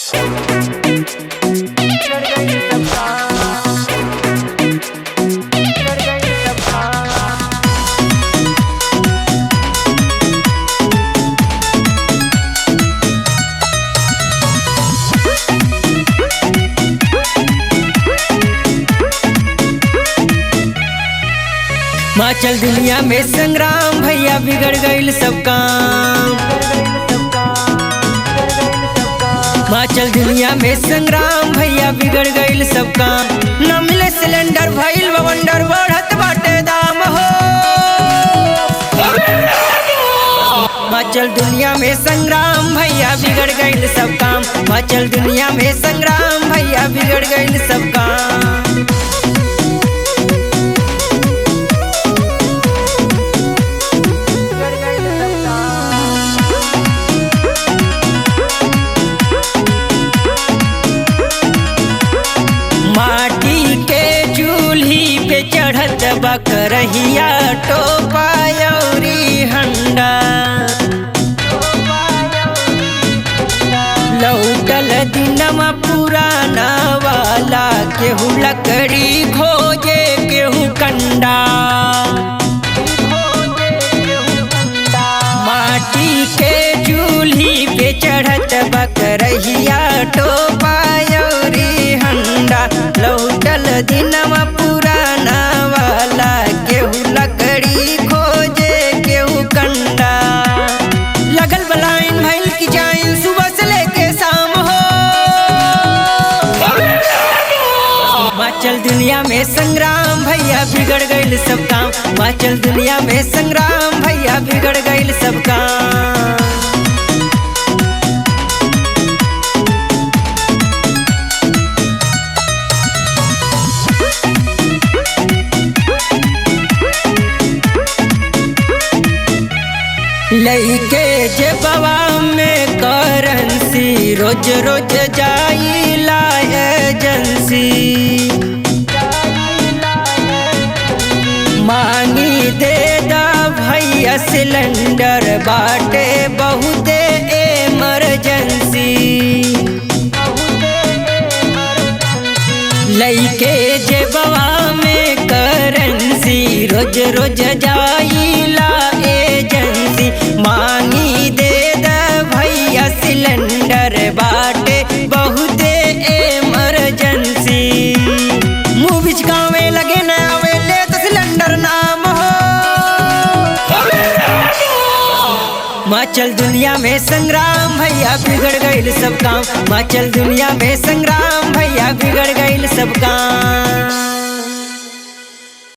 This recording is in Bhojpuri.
हिमाचल दुनिया में संग्राम भैया बिगड़ गईल सब काम। हिमाचल दुनिया में संग्राम भैया बिगड़ गईल सब काम। न मिले सिलेंडर भइल बवंडर बढ़त बाटे दाम हो। हिमाचल दुनिया में संग्राम भैया बिगड़ गईल सब काम। हिमाचल दुनिया में संग्राम भैया बिगड़ गईल सब काम। चढ़त बकरहिया टोपायौरी हंडा। लौटल दिनमा पुराना वाला केहू लकड़ी खोजे केहू कंडा। माटी के चूल्ही पे चढ़त बकरहिया टोपायौरी हंडा। लौटल दिनमा पुराना वाला केहू लकड़ी खोजे केहू कंडा। लगल बलाइन भइल की जाइन सुबह से लेके शाम हो। हिमाचल दुनिया में संग्राम भैया बिगड़ गईल सब काम। हिमाचल दुनिया में संग्राम भैया बिगड़ गईल सब काम। लइके जेबवा में करेंसी रोज रोज जाइला एजेंसी। मांगी दे दा भैया सिलेंडर बाटे बहुते इमरजेंसी। लइके जेबवा में करेंसी रोज रोज जाइला एजेंसी। मांगी दे दा भैया सिलेंडर बाटे बहुते इमरजेंसी। मुँह बिचकावे लगे न आवे ले तो सिलेंडर नाम हो। हिमाचल दुनिया में संग्राम भैया बिगड़ गईल सब काम। हिमाचल दुनिया में संग्राम भैया बिगड़ गईल सब काम।